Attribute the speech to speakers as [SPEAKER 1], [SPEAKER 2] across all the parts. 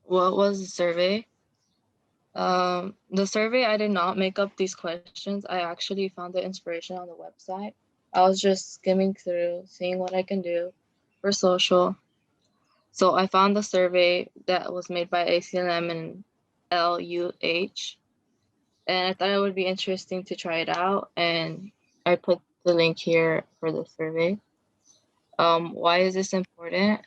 [SPEAKER 1] What was the survey? The survey, I did not make up these questions. I actually found the inspiration on the website. I was just skimming through, seeing what I can do for social. So I found the survey that was made by ACLM and LUH, and I thought it would be interesting to try it out. And I put the link here for the survey. Why is this important?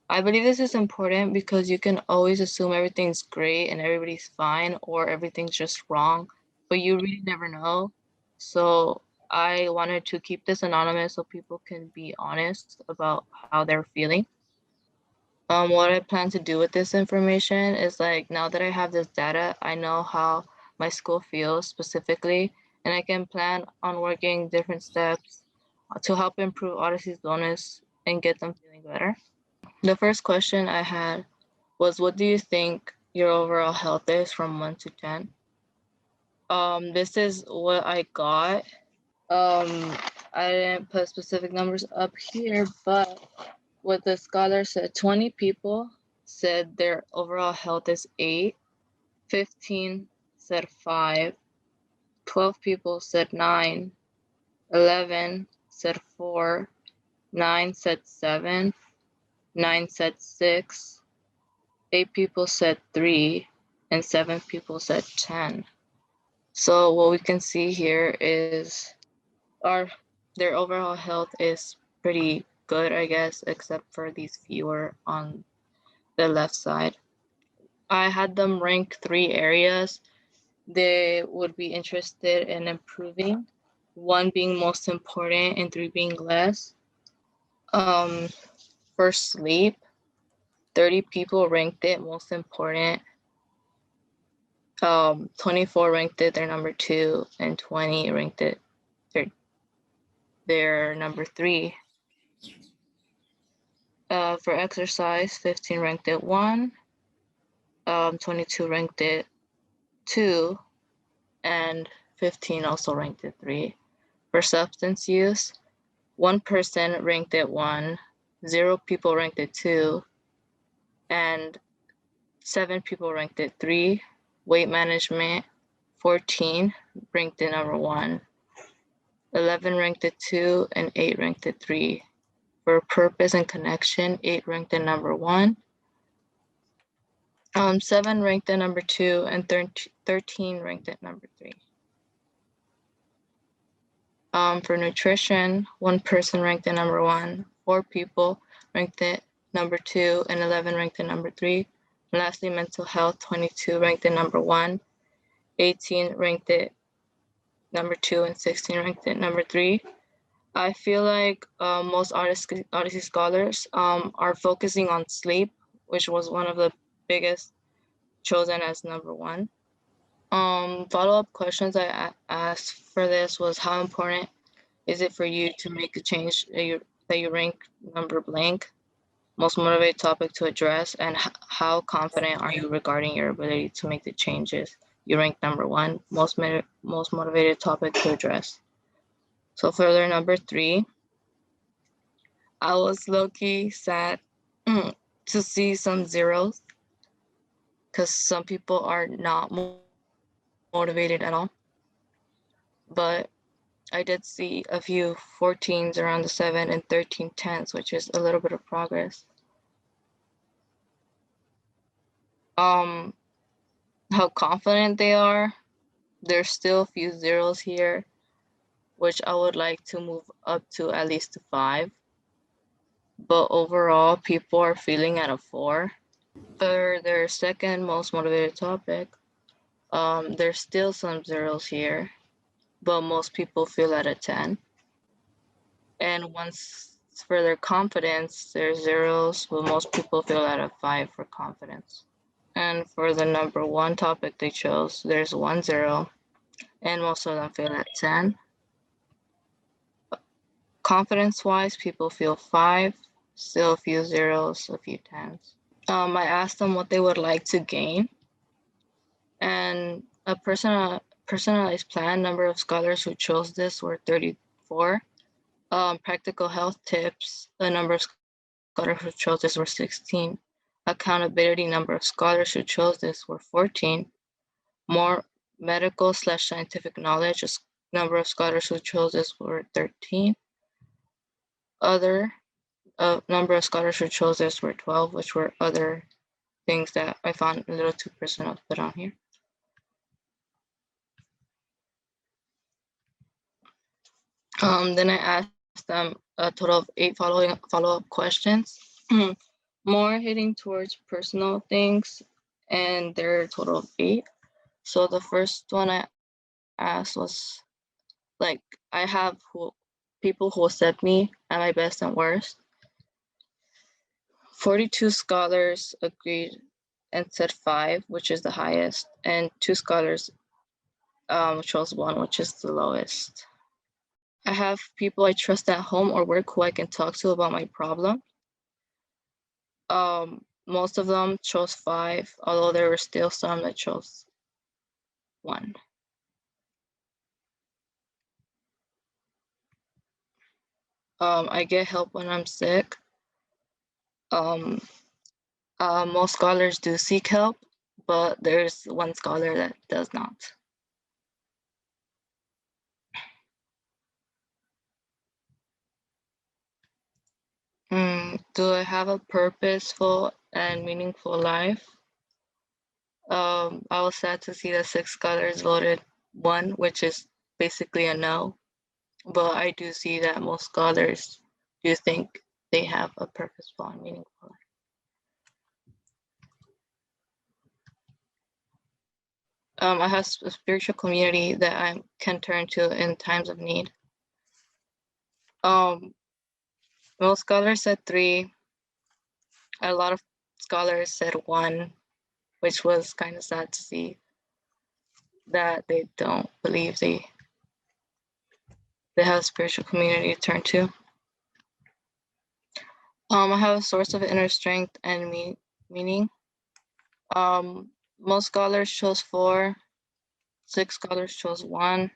[SPEAKER 1] I believe this is important because you can always assume everything's great and everybody's fine or everything's just wrong, but you really never know. So I wanted to keep this anonymous so people can be honest about how they're feeling. What I plan to do with this information is like, now that I have this data, I know how my school feels specifically, and I can plan on working different steps to help improve Odyssey's bonus and get them feeling better. The first question I had was, what do you think your overall health is from 1 to 10? This is what I got. I didn't put specific numbers up here, but what the scholar said, 20 people said their overall health is 8, 15 said 5, 12 people said 9, 11 said 4, 9 said 7, 9 said 6, 8 people said 3, and 7 people said 10. So what we can see here is their overall health is pretty good, I guess, except for these fewer on the left side. I had them rank 3 areas they would be interested in improving, 1 being most important and 3 being less. Um, for sleep, 30 people ranked it most important. 24 ranked it their number 2, and 20 ranked it their number 3. For exercise, 15 ranked it 1, 22 ranked it 2, and 15 also ranked it 3. For substance use, 1 person ranked it 1, 0 people ranked it 2, and 7 people ranked it 3. Weight management, 14 ranked it number 1, 11 ranked it 2, and 8 ranked it 3. For purpose and connection, 8 ranked it number 1, 7 ranked at number 2, and 13 ranked at number 3. For nutrition, 1 person ranked at number 1, 4 people ranked at number 2, and 11 ranked at number 3. And lastly, mental health, 22 ranked at number 1, 18 ranked at number 2, and 16 ranked at number 3. I feel like most Odyssey scholars are focusing on sleep, which was one of the biggest chosen as number 1. Follow-up questions I asked for this was, how important is it for you to make a change that you rank number blank? Most motivated topic to address, and how confident are you regarding your ability to make the changes you rank number 1? Most motivated topic to address. So for their number 3, I was low-key sad to see some zeros, because some people are not motivated at all. But I did see a few 14s around the 7 and 13 10s, which is a little bit of progress. How confident they are, there's still a few zeros here, which I would like to move up to at least to 5. But overall, people are feeling at a 4. For their second most motivated topic, there's still some zeros here, but most people feel at a 10. And once for their confidence, there's zeros, but most people feel at a 5 for confidence. And for the number 1 topic they chose, there's 1 0, and most of them feel at 10. Confidence-wise, people feel 5, still a few zeros, a few 10s. I asked them what they would like to gain, and a personalized plan. Number of scholars who chose this were 34. Practical health tips, the number of scholars who chose this were 16. accountability number of scholars who chose this were 14. More medical/scientific knowledge, number of scholars who chose this were 13. Other number of scholars who chose this were 12, which were other things that I found a little too personal to put on here. Then I asked them a total of 8 follow-up questions, more hitting towards personal things, and there are a total of 8. So the first one I asked was, like, I have people who accept me at my best and worst. 42 scholars agreed and said 5, which is the highest, and 2 scholars chose 1, which is the lowest. I have people I trust at home or work who I can talk to about my problem. Most of them chose 5, although there were still some that chose 1. I get help when I'm sick. Most scholars do seek help, but there's 1 scholar that does not. Do I have a purposeful and meaningful life? I was sad to see that 6 scholars voted 1, which is basically a no. But I do see that most scholars do think they have a purposeful and meaningful life. I have a spiritual community that I can turn to in times of need. Most scholars said 3. A lot of scholars said 1, which was kind of sad to see that they don't believe they have a spiritual community to turn to. I have a source of inner strength and meaning. Most scholars chose 4. 6 scholars chose 1.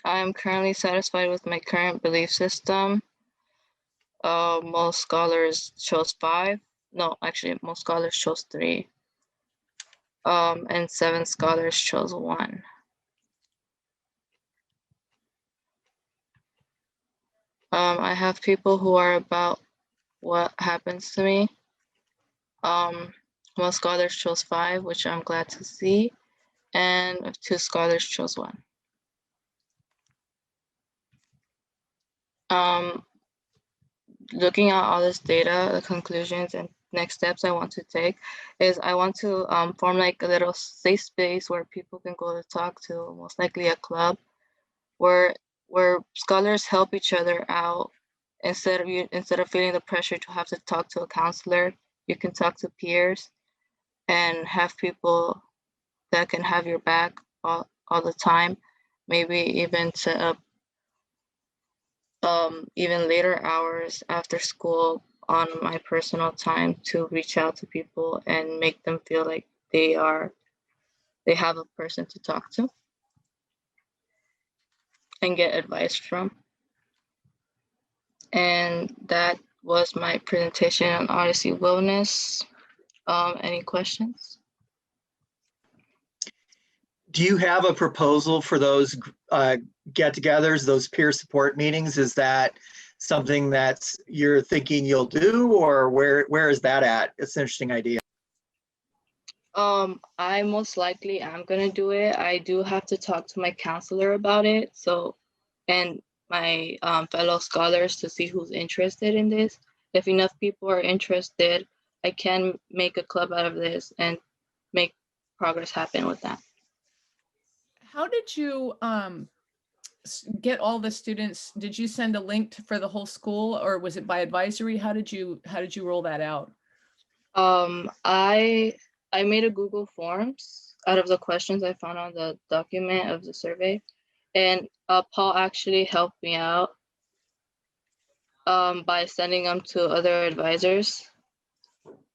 [SPEAKER 1] I am currently satisfied with my current belief system. Most scholars chose 5. No, actually, most scholars chose 3. And 7 scholars chose 1. I have people who are about what happens to me. Most scholars chose 5, which I'm glad to see, and 2 scholars chose 1. Looking at all this data, the conclusions and next steps I want to take is I want to form like a little safe space where people can go to talk to, most likely a club, where scholars help each other out. Instead of feeling the pressure to have to talk to a counselor, you can talk to peers and have people that can have your back all the time. Maybe even set up even later hours after school on my personal time to reach out to people and make them feel like they have a person to talk to and get advice from. And that was my presentation on Odyssey Wellness. Any questions?
[SPEAKER 2] Do you have a proposal for those get-togethers, those peer support meetings? Is that something that you're thinking you'll do, or where is that at? It's an interesting idea.
[SPEAKER 1] I most likely am gonna do it. I do have to talk to my counselor about it. So, and my fellow scholars to see who's interested in this. If enough people are interested, I can make a club out of this and make progress happen with that.
[SPEAKER 3] How did you get all the students? Did you send a link for the whole school, or was it by advisory? How did you roll that out?
[SPEAKER 1] I made a Google Forms out of the questions I found on the document of the survey, and Paul actually helped me out by sending them to other advisors,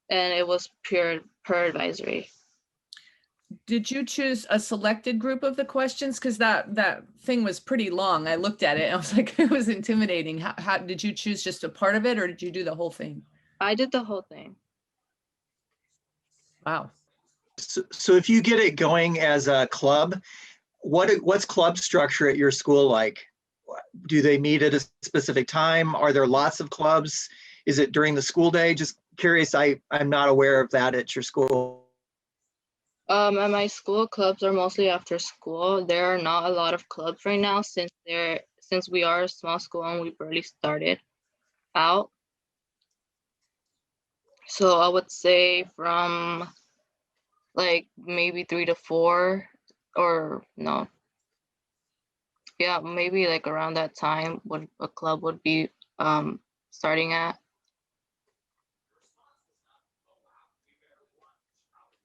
[SPEAKER 1] and it was per advisory.
[SPEAKER 3] Did you choose a selected group of the questions? Because that thing was pretty long. I looked at it and I was like, it was intimidating. How did you choose just a part of it, or did you do the whole thing?
[SPEAKER 1] I did the whole thing.
[SPEAKER 3] Wow.
[SPEAKER 2] So if you get it going as a club, what's club structure at your school like? Do they meet at a specific time? Are there lots of clubs? Is it during the school day? Just curious, I'm not aware of that at your school.
[SPEAKER 1] At my school, clubs are mostly after school. There are not a lot of clubs right now since we are a small school and we barely started out. So I would say from like maybe 3 to 4, or no. Yeah, maybe like around that time would a club would be starting at.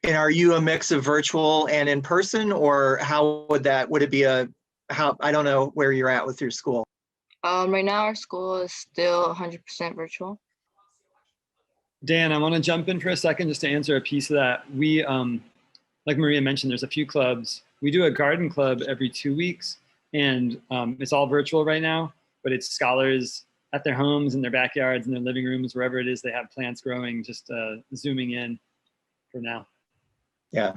[SPEAKER 2] And are you a mix of virtual and in person, or how would it be I don't know where you're at with your school.
[SPEAKER 1] Right now our school is still 100% virtual.
[SPEAKER 4] Dan, I want to jump in for a second just to answer a piece of that. We, like Maria mentioned, there's a few clubs. We do a garden club every 2 weeks, and it's all virtual right now, but it's scholars at their homes, in their backyards, in their living rooms, wherever it is they have plants growing, just zooming in for now.
[SPEAKER 2] Yeah,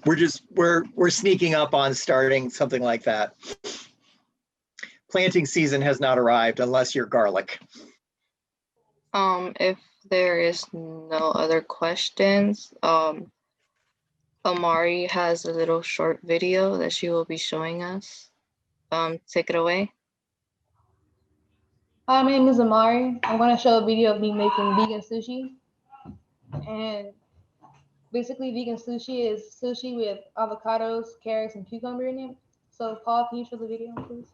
[SPEAKER 2] we're sneaking up on starting something like that. Planting season has not arrived unless you're garlic.
[SPEAKER 1] If there is no other questions, Ahmari has a little short video that she will be showing us. Take it away.
[SPEAKER 5] Hi, my name is Ahmari. I'm going to show a video of me making vegan sushi. And basically, vegan sushi is sushi with avocados, carrots, and cucumber in it. So, Paul, can you show the video, please?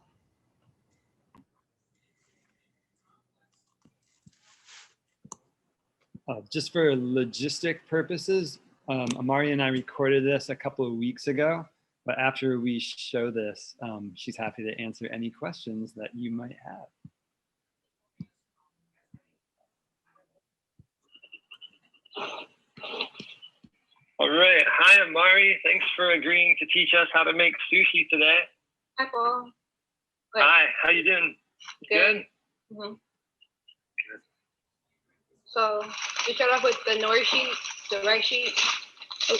[SPEAKER 4] Just for logistic purposes, Ahmari and I recorded this a couple of weeks ago, but after we show this, she's happy to answer any questions that you might have.
[SPEAKER 6] All right. Hi, Ahmari. Thanks for agreeing to teach us how to make sushi today.
[SPEAKER 5] Hi, Paul.
[SPEAKER 6] Hi. How you doing? Good?
[SPEAKER 5] Mm-hmm. So, we start off with the nori sheet, the rice sheet. Oh.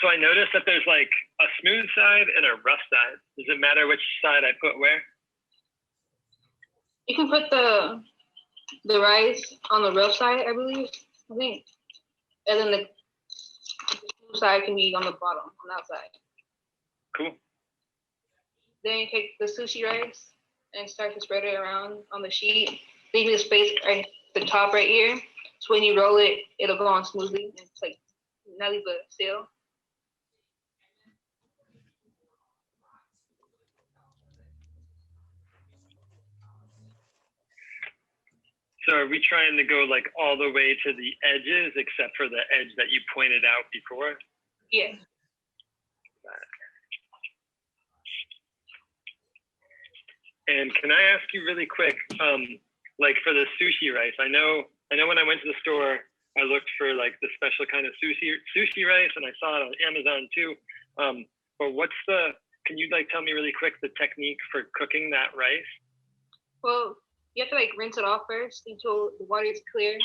[SPEAKER 6] So I noticed that there's like a smooth side and a rough side. Does it matter which side I put where?
[SPEAKER 5] You can put the rice on the rough side, I believe. I think. And then the smooth side can be on the bottom, on the outside.
[SPEAKER 6] Cool.
[SPEAKER 5] Then you take the sushi rice and start to spread it around on the sheet, leaving a space right at the top right here. So when you roll it, it'll go on smoothly and it's like not leave a seal.
[SPEAKER 6] So are we trying to go like all the way to the edges except for the edge that you pointed out before?
[SPEAKER 5] Yeah.
[SPEAKER 6] And can I ask you really quick, like for the sushi rice, I know when I went to the store, I looked for like the special kind of sushi rice, and I saw it on Amazon too. But can you like tell me really quick the technique for cooking that rice?
[SPEAKER 5] Well, you have to like rinse it off first until the water is clear.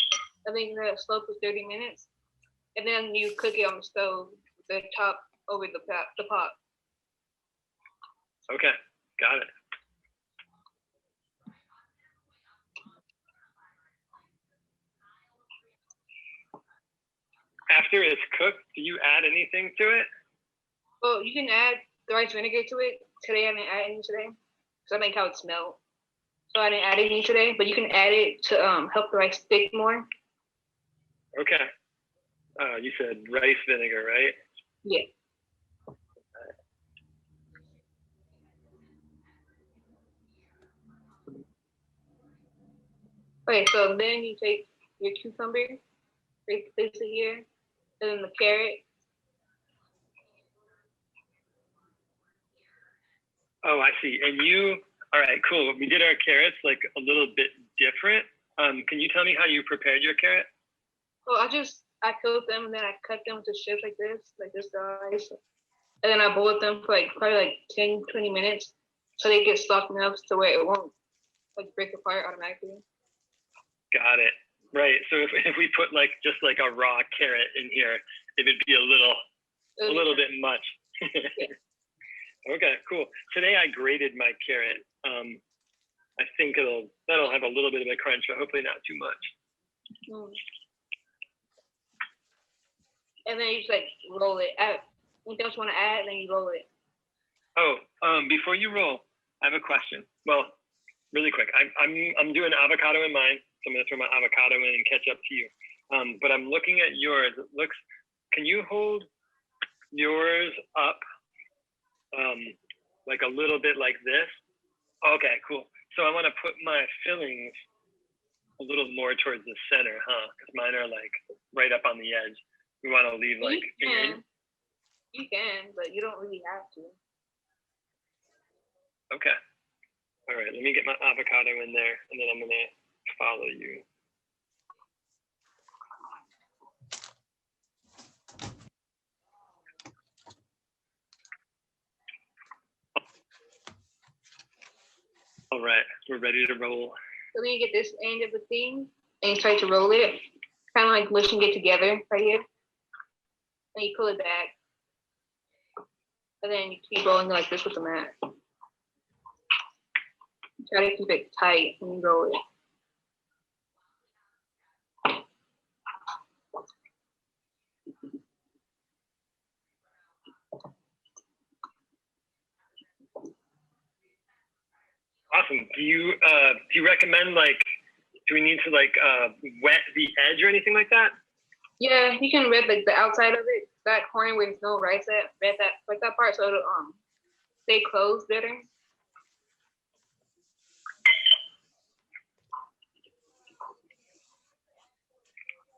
[SPEAKER 5] I think the slow for 30 minutes. And then you cook it on the stove, the top over the pot.
[SPEAKER 6] Okay, got it. After it's cooked, do you add anything to it?
[SPEAKER 5] Well, you can add the rice vinegar to it. Today I didn't add any today because I like how it smelled. So I didn't add any today, but you can add it to help the rice stick more.
[SPEAKER 6] Okay. You said rice vinegar, right?
[SPEAKER 5] Yeah. Okay, so then you take your cucumber, place it here, and then the carrot.
[SPEAKER 6] Oh, I see. And All right, cool. We did our carrots like a little bit different. Can you tell me how you prepared your carrot?
[SPEAKER 5] Well, I peeled them and then I cut them into strips like this size. And then I boiled them for like probably like 10, 20 minutes so they get soft enough to where it won't like break apart automatically.
[SPEAKER 6] Got it. Right. So if we put like just like a raw carrot in here, it would be a little bit much.
[SPEAKER 5] Yeah.
[SPEAKER 6] Okay, cool. Today I grated my carrot. I think that'll have a little bit of a crunch, but hopefully not too much.
[SPEAKER 5] And then you just like roll it. Anything else you want to add, then you roll it.
[SPEAKER 6] Oh, before you roll, I have a question. Well, really quick. I'm doing avocado in mine, so I'm gonna throw my avocado in and catch up to you. But I'm looking at yours. It looks. Can you hold yours up, like a little bit like this? Okay, cool. So I want to put my fillings a little more towards the center, huh? Because mine are like right up on the edge. We want to leave like.
[SPEAKER 5] You can, but you don't really have to.
[SPEAKER 6] Okay. All right, let me get my avocado in there and then I'm gonna follow you. All right, we're ready to roll.
[SPEAKER 5] So then you get this end of the thing and you try to roll it, kind of like mushing it together right here. And you pull it back. And then you keep rolling like this with the mat. Try to keep it tight when you roll it.
[SPEAKER 6] Awesome. Do you recommend like, do we need to like wet the edge or anything like that?
[SPEAKER 5] Yeah, you can red like the outside of it, that corner where there's no rice at, red that part so it'll stay closed better.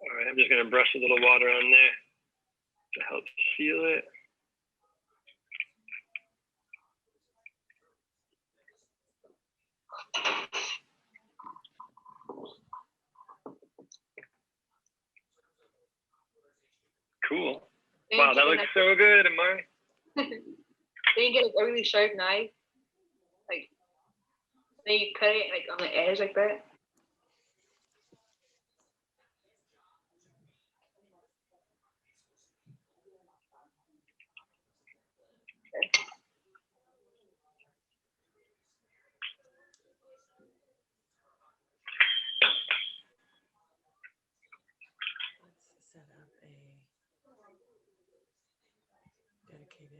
[SPEAKER 6] All right, I'm just gonna brush a little water on there to help seal it. Cool. Wow, that looks so good, Ahmari.
[SPEAKER 5] Then you get a really sharp knife, like then you cut it like on the edge like that.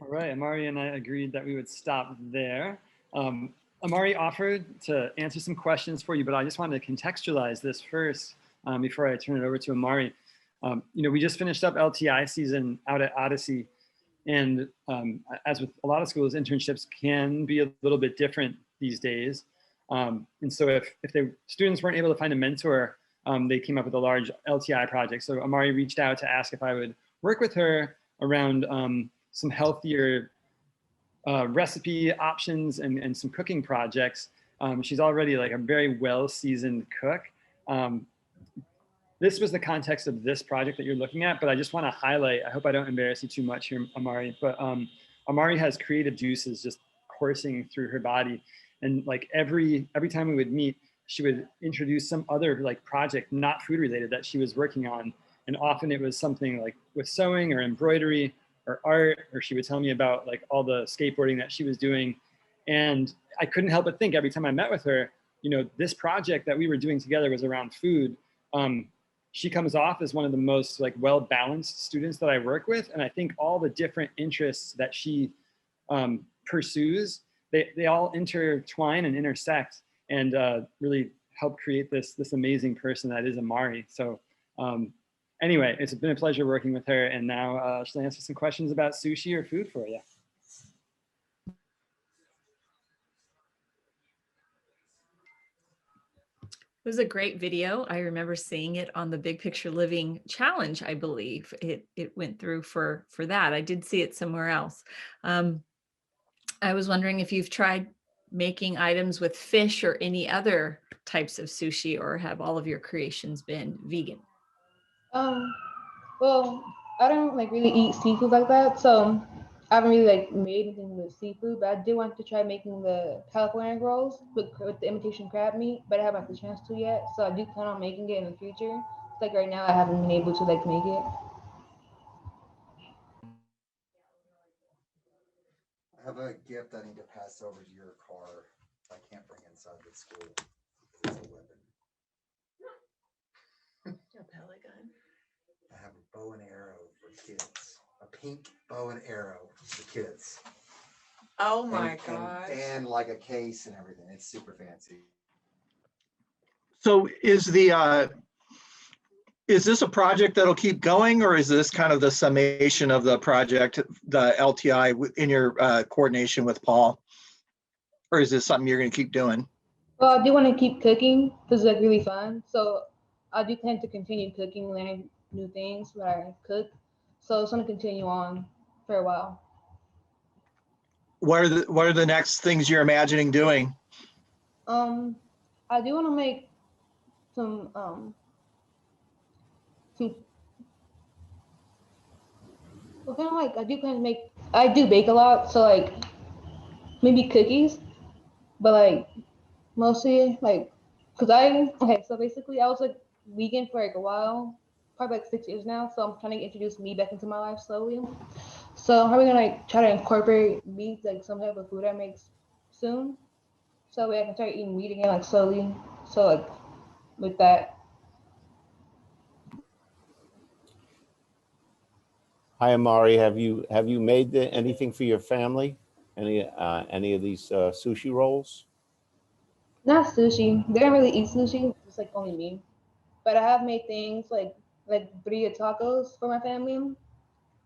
[SPEAKER 4] All right, Ahmari and I agreed that we would stop there. Ahmari offered to answer some questions for you, but I just wanted to contextualize this first before I turn it over to Ahmari. We just finished up LTI season out at Odyssey, and as with a lot of schools, internships can be a little bit different these days. And so if the students weren't able to find a mentor, they came up with a large LTI project. So Ahmari reached out to ask if I would work with her around some healthier recipe options and some cooking projects. She's already like a very well-seasoned cook. This was the context of this project that you're looking at, but I just want to highlight, I hope I don't embarrass you too much here, Ahmari, but Ahmari has creative juices just coursing through her body. And like every time we would meet, she would introduce some other like project, not food related, that she was working on. And often it was something like with sewing or embroidery or art, or she would tell me about like all the skateboarding that she was doing. And I couldn't help but think every time I met with her, this project that we were doing together was around food. She comes off as one of the most like well-balanced students that I work with. And I think all the different interests that she pursues, they all intertwine and intersect and really help create this amazing person that is Ahmari. So anyway, it's been a pleasure working with her, and now she'll answer some questions about sushi or food for you.
[SPEAKER 7] It was a great video. I remember seeing it on the Big Picture Living Challenge, I believe. It went through for that. I did see it somewhere else. I was wondering if you've tried making items with fish or any other types of sushi, or have all of your creations been vegan?
[SPEAKER 5] Well, I don't like really eat seafood like that, so I haven't really like made anything with seafood. But I did want to try making the California rolls with the imitation crab meat, but I haven't had the chance to yet. So I do plan on making it in the future. It's like right now I haven't been able to like make it.
[SPEAKER 8] I have a gift I need to pass over to your car. I can't bring inside the school. It's a weapon.
[SPEAKER 7] A pellet gun.
[SPEAKER 8] I have a bow and arrow for kids. A pink bow and arrow for kids.
[SPEAKER 7] Oh my
[SPEAKER 8] and,
[SPEAKER 7] gosh.
[SPEAKER 8] and like a case and everything. It's super fancy.
[SPEAKER 2] So is this a project that'll keep going, or is this kind of the summation of the project, the LTI in your coordination with Paul? Or is this something you're going to keep doing?
[SPEAKER 5] Well, I do want to keep cooking because it's like really fun. So I do plan to continue cooking, learning new things when I cook. So it's going to continue on for a while.
[SPEAKER 2] What are the next things you're imagining doing?
[SPEAKER 5] I do want to make some well, kind of like I do bake a lot, so like maybe cookies, but like mostly like so basically I was like vegan for like a while, probably like 6 years now. So I'm trying to introduce meat back into my life slowly. So I'm probably gonna like try to incorporate meat, like some type of food I make soon, so I can start eating meat again like slowly. So like with that.
[SPEAKER 9] Hi, Ahmari. Have you made anything for your family? Any of these sushi rolls?
[SPEAKER 5] Not sushi. They don't really eat sushi. It's like only me. But I have made things like burrito tacos for my family.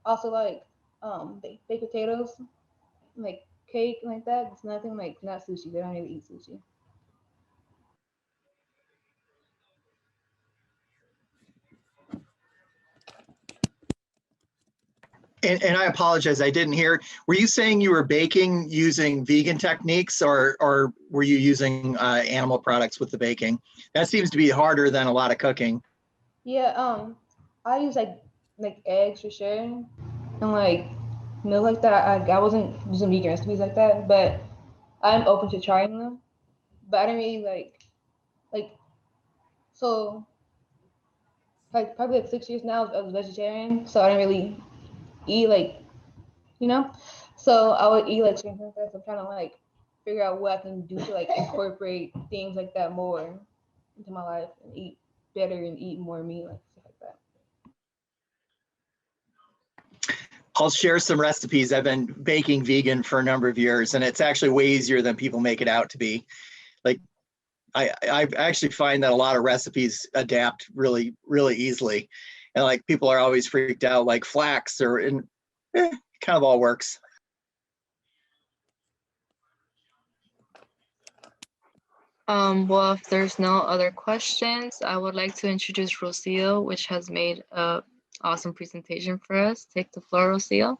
[SPEAKER 5] Also like baked potatoes, like cake like that. It's nothing like not sushi. They don't really eat sushi.
[SPEAKER 2] And I apologize, I didn't hear. Were you saying you were baking using vegan techniques, or were you using animal products with the baking? That seems to be harder than a lot of cooking.
[SPEAKER 5] Yeah, I use like eggs for sure, and like milk like that. I wasn't using vegan recipes like that, but I'm open to trying them. But I don't really like so like probably like 6 years now I was vegetarian, so I didn't really eat like you know. So I would eat like certain things like that. So I'm trying to like figure out what I can do to like incorporate things like that more into my life and eat better and eat more meat, like stuff like that.
[SPEAKER 2] I'll share some recipes. I've been baking vegan for a number of years, and it's actually way easier than people make it out to be. Like I actually find that a lot of recipes adapt really, really easily. And like people are always freaked out, like flax kind of all works.
[SPEAKER 1] Well, if there's no other questions, I would like to introduce Rocio, which has made a awesome presentation for us. Take the floor, Rocio.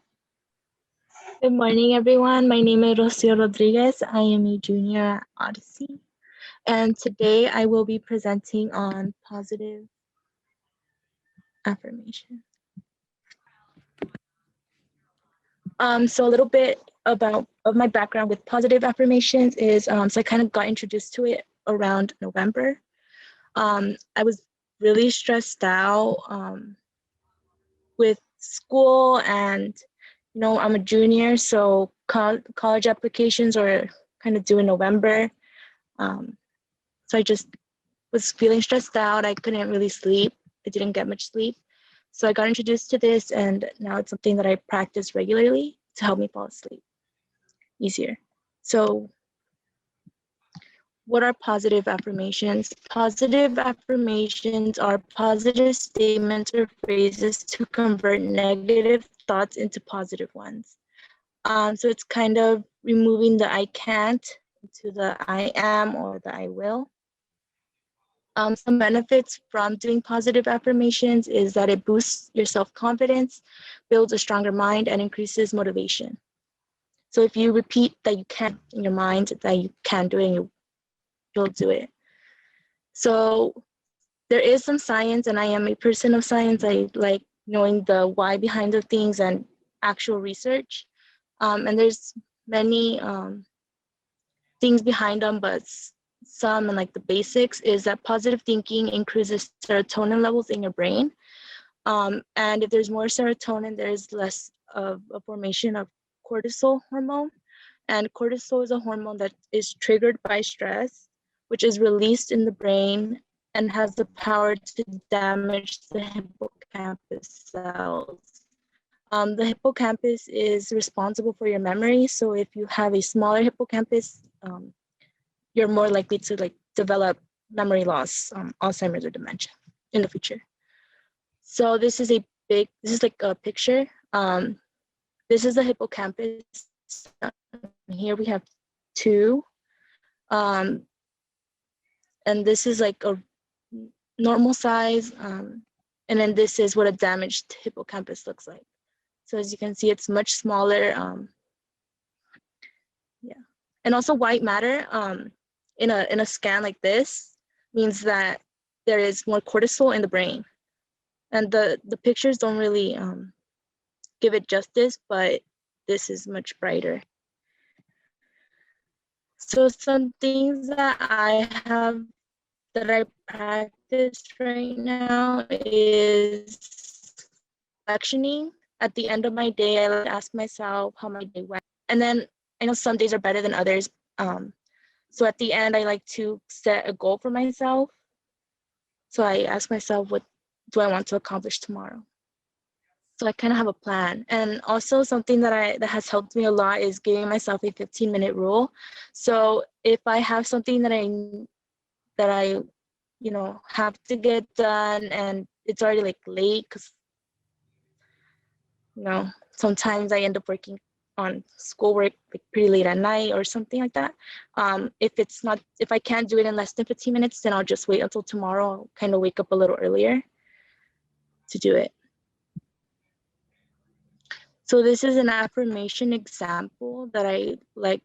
[SPEAKER 10] Good morning, everyone. My name is Rocio Rodriguez. I am a junior at Odyssey. And today I will be presenting on positive affirmation. So a little bit of my background with positive affirmations is, so I kind of got introduced to it around November. I was really stressed out with school, and I'm a junior, so college applications are kind of due in November. So I just was feeling stressed out. I couldn't really sleep. I didn't get much sleep. So I got introduced to this, and now it's something that I practice regularly to help me fall asleep easier. So what are positive affirmations? Positive affirmations are positive statements or phrases to convert negative thoughts into positive ones. So it's kind of removing the I can't to the I am or the I will. Some benefits from doing positive affirmations is that it boosts your self-confidence, builds a stronger mind, and increases motivation. So if you repeat that you can in your mind, that you can do it, and you'll do it. So there is some science, and I am a person of science. I like knowing the why behind the things and actual research. And there's many things behind them, but some and like the basics is that positive thinking increases serotonin levels in your brain. And if there's more serotonin, there's less of a formation of cortisol hormone. And cortisol is a hormone that is triggered by stress, which is released in the brain and has the power to damage the hippocampus cells. The hippocampus is responsible for your memory. So if you have a smaller hippocampus, you're more likely to like develop memory loss, Alzheimer's or dementia in the future. So this is like a picture. This is the hippocampus. Here we have two. And this is like a normal size. And then this is what a damaged hippocampus looks like. So as you can see, it's much smaller. Yeah. And also white matter in a scan like this means that there is more cortisol in the brain. And the pictures don't really give it justice, but this is much brighter. So some things that I practice right now is reflectioning. At the end of my day, I like ask myself how my day went. And then I know some days are better than others. So at the end, I like to set a goal for myself. So I ask myself, what do I want to accomplish tomorrow? So I kind of have a plan. And also something that has helped me a lot is giving myself a 15-minute rule. So if I have something that I have to get done and it's already like late, because sometimes I end up working on schoolwork like pretty late at night or something like that. If I can't do it in less than 15 minutes, then I'll just wait until tomorrow. I'll kind of wake up a little earlier to do it. So this is an affirmation example that I like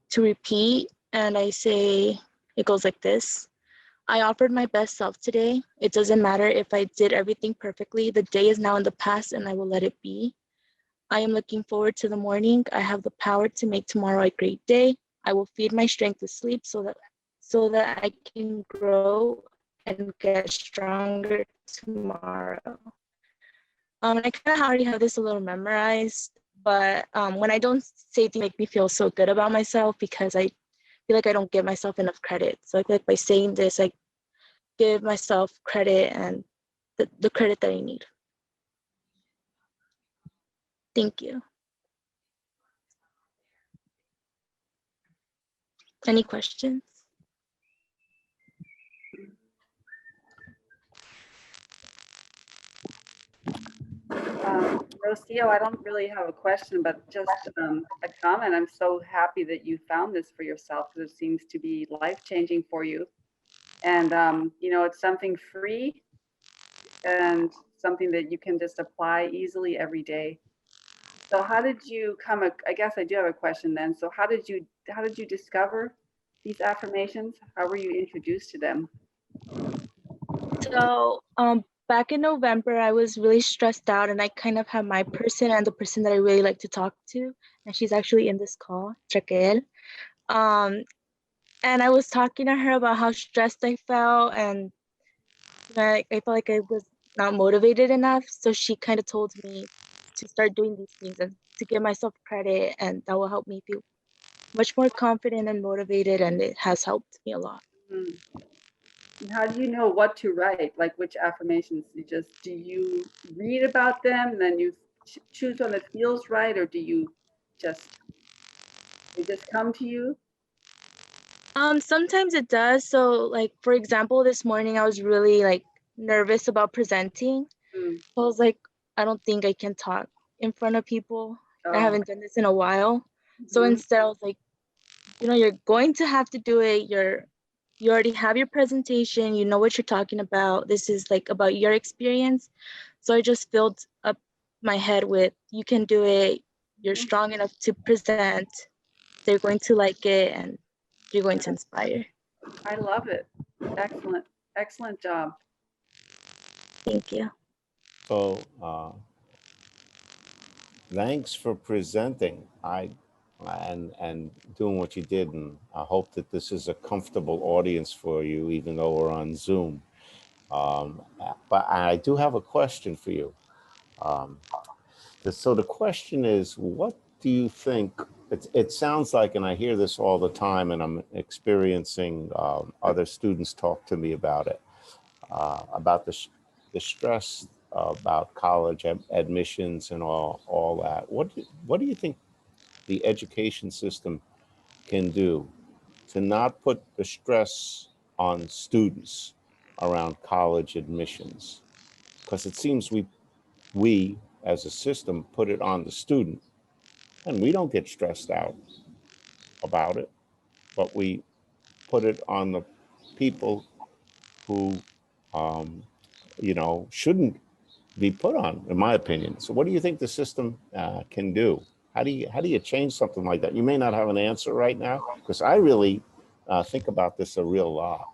[SPEAKER 10] to repeat, and I say, it goes like this. I offered my best self today. It doesn't matter if I did everything perfectly. The day is now in the past and I will let it be. I am looking forward to the morning. I have the power to make tomorrow a great day. I will feed my strength with sleep so that I can grow and get stronger tomorrow. And I kind of already have this a little memorized, but when I don't say things make me feel so good about myself because I feel like I don't give myself enough credit. So I feel like by saying this, I give myself credit and the credit that I need. Thank you. Any questions?
[SPEAKER 11] Rocio, I don't really have a question, but just a comment. I'm so happy that you found this for yourself because it seems to be life-changing for you. And, it's something free and something that you can just apply easily every day. So how did you I guess I do have a question then. So how did you discover these affirmations? How were you introduced to them?
[SPEAKER 10] So back in November, I was really stressed out and I kind of had my person and the person that I really like to talk to. And she's actually in this call, Raquel. And I was talking to her about how stressed I felt and I felt like I was not motivated enough. So she kind of told me to start doing these things and to give myself credit, and that will help me feel much more confident and motivated, and it has helped me a lot.
[SPEAKER 11] And how do you know what to write? Like which affirmations? Do you read about them and then you choose one that feels right, or do you they just come to you?
[SPEAKER 10] Sometimes it does. So like, for example, this morning I was really like nervous about presenting. I was like, I don't think I can talk in front of people. I haven't done this in a while. So instead I was like, you're going to have to do it. You already have your presentation. You know what you're talking about. This is like about your experience. So I just filled up my head with, you can do it, you're strong enough to present, they're going to like it, and you're going to inspire.
[SPEAKER 11] I love it. Excellent. Excellent job.
[SPEAKER 10] Thank you.
[SPEAKER 9] So thanks for presenting. And doing what you did, and I hope that this is a comfortable audience for you, even though we're on Zoom. But I do have a question for you. So the question is, what do you think? It sounds like, and I hear this all the time, and I'm experiencing other students talk to me about it, about the stress about college admissions and all that. What do you think the education system can do to not put the stress on students around college admissions? Because it seems we as a system put it on the student, and we don't get stressed out about it, but we put it on the people who shouldn't be put on, in my opinion. So what do you think the system can do? How do you change something like that? You may not have an answer right now, because I really think about this a real lot.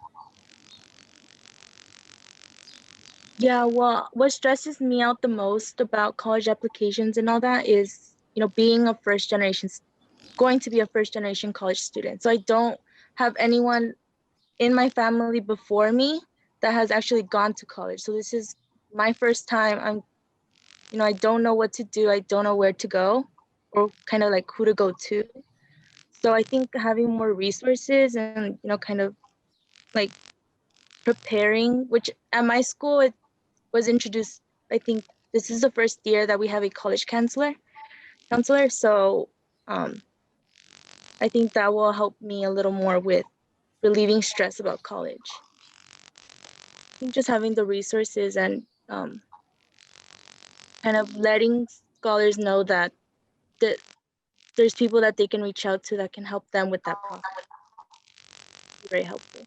[SPEAKER 10] Yeah, well, what stresses me out the most about college applications and all that is, being going to be a first generation college student. So I don't have anyone in my family before me that has actually gone to college. So this is my first time. I don't know what to do. I don't know where to go, or kind of like who to go to. So I think having more resources and, kind of like preparing, which at my school, it was introduced, I think this is the first year that we have a college counselor. So I think that will help me a little more with relieving stress about college. I think just having the resources and kind of letting scholars know that there's people that they can reach out to that can help them with that process. Very helpful.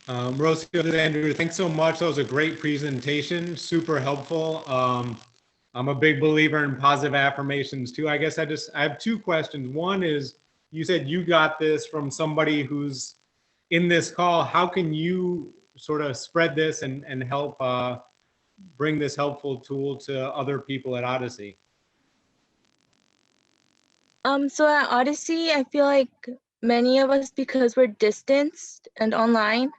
[SPEAKER 12] Rocio and Andrew, thanks so much. That was a great presentation, super helpful. I'm a big believer in positive affirmations too. I guess I have two questions. One is, you said you got this from somebody who's in this call. How can you sort of spread this and help bring this helpful tool to other people at Odyssey?
[SPEAKER 10] So at Odyssey, I feel like many of us, because we're distanced and online,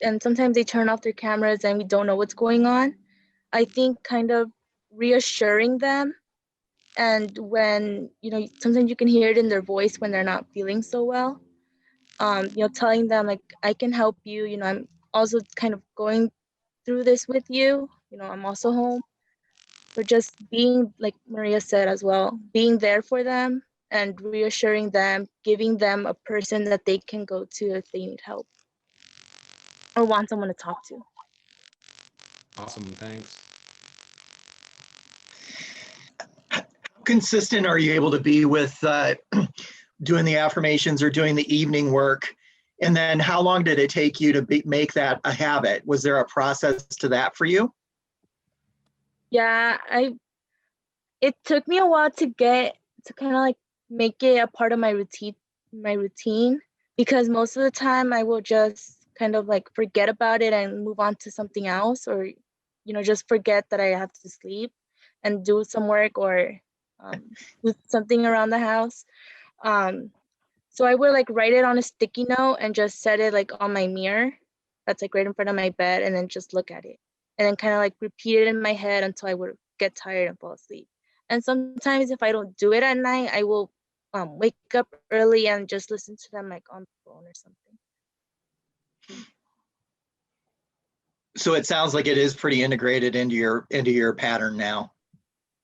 [SPEAKER 10] and sometimes they turn off their cameras and we don't know what's going on. I think kind of reassuring them, and when, sometimes you can hear it in their voice when they're not feeling so well. Telling them like, I can help you, I'm also kind of going through this with you, I'm also home. So just being, like Maria said as well, being there for them and reassuring them, giving them a person that they can go to if they need help or want someone to talk to.
[SPEAKER 12] Awesome, thanks.
[SPEAKER 2] How consistent are you able to be with doing the affirmations or doing the evening work? And then how long did it take you to make that a habit? Was there a process to that for you?
[SPEAKER 10] Yeah, it took me a while to kind of like make it a part of my routine, because most of the time I will just kind of like forget about it and move on to something else, or just forget that I have to sleep and do some work or do something around the house. So I would like write it on a sticky note and just set it like on my mirror that's like right in front of my bed, and then just look at it and then kind of like repeat it in my head until I would get tired and fall asleep. And sometimes if I don't do it at night, I will wake up early and just listen to them like on the phone or something.
[SPEAKER 2] So it sounds like it is pretty integrated into your pattern now.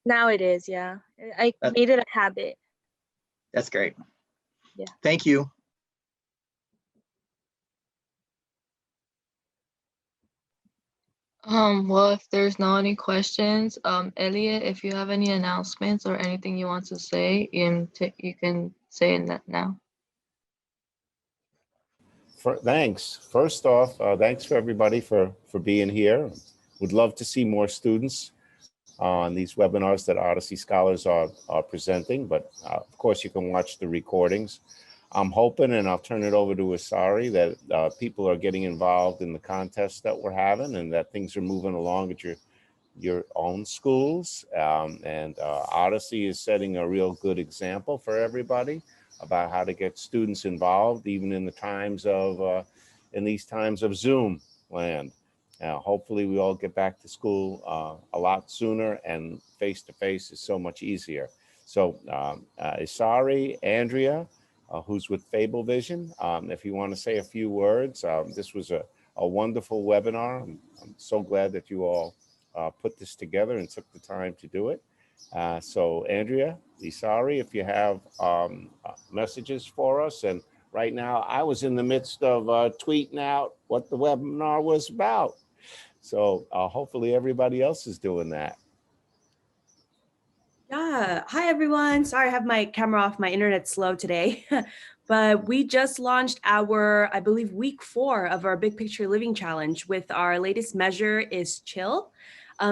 [SPEAKER 10] Now it is, yeah. I made it a habit.
[SPEAKER 2] That's great.
[SPEAKER 10] Yeah.
[SPEAKER 2] Thank you.
[SPEAKER 1] Well, if there's not any questions, Elliot, if you have any announcements or anything you want to say, you can say that now.
[SPEAKER 9] Thanks. First off, thanks for everybody for being here. Would love to see more students on these webinars that Odyssey Scholars are presenting, but of course you can watch the recordings. I'm hoping, and I'll turn it over to Ahmari, that people are getting involved in the contests that we're having and that things are moving along at your own schools. Odyssey is setting a real good example for everybody about how to get students involved, even in the times of, in these times of Zoom land. Hopefully we all get back to school a lot sooner, and face-to-face is so much easier. So Ahmari, Andrea, who's with Fable Vision, if you want to say a few words. This was a wonderful webinar. I'm so glad that you all put this together and took the time to do it. So Andrea, Ahmari, if you have messages for us. And right now I was in the midst of tweeting out what the webinar was about. So hopefully everybody else is doing that.
[SPEAKER 13] Yeah. Hi, everyone. Sorry, I have my camera off. My internet's slow today. But we just launched our, I believe, week 4 of our Big Picture Living Challenge with our latest measure is chill.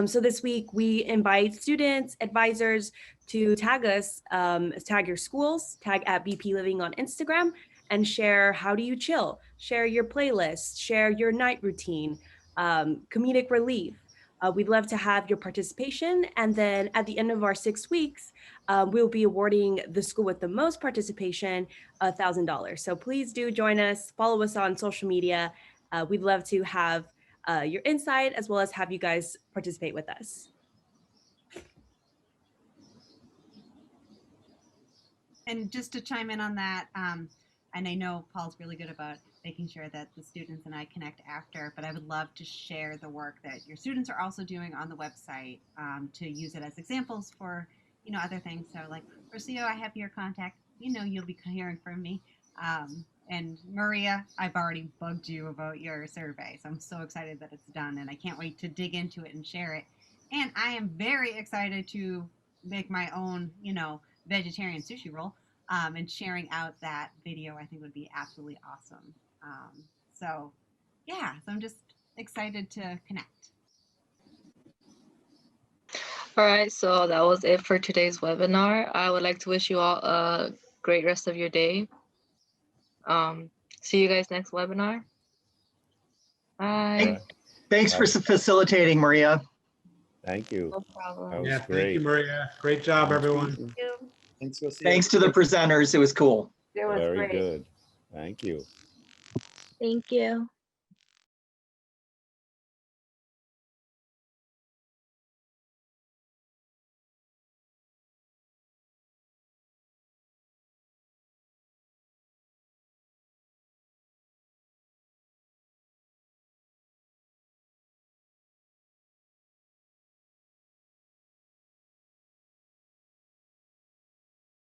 [SPEAKER 13] So this week we invite students, advisors to tag us, tag your schools, tag at BPliving on Instagram, and share how do you chill, share your playlist, share your night routine, comedic relief. We'd love to have your participation. And then at the end of our 6 weeks, we'll be awarding the school with the most participation $1,000. So please do join us, follow us on social media. We'd love to have your insight as well as have you guys participate with us.
[SPEAKER 14] And just to chime in on that, and I know Paul's really good about making sure that the students and I connect after, but I would love to share the work that your students are also doing on the website to use it as examples for, you know, other things. So like, Rocio, I have your contact, you know, you'll be hearing from me. And Maria, I've already bugged you about your survey, so I'm so excited that it's done, and I can't wait to dig into it and share it. And I am very excited to make my own, you know, vegetarian sushi roll, and sharing out that video I think would be absolutely awesome. So yeah, so I'm just excited to connect.
[SPEAKER 1] All right, so that was it for today's webinar. I would like to wish you all a great rest of your day. See you guys next webinar. Bye.
[SPEAKER 2] Thanks for facilitating, Maria.
[SPEAKER 9] Thank you.
[SPEAKER 1] No problem.
[SPEAKER 9] That was
[SPEAKER 12] Yeah,
[SPEAKER 9] great.
[SPEAKER 12] thank you, Maria. Great job, everyone.
[SPEAKER 4] Thanks, Rocio.
[SPEAKER 2] Thanks to the presenters. It was cool.
[SPEAKER 11] It was
[SPEAKER 9] Very
[SPEAKER 11] great.
[SPEAKER 9] good. Thank you.
[SPEAKER 10] Thank you.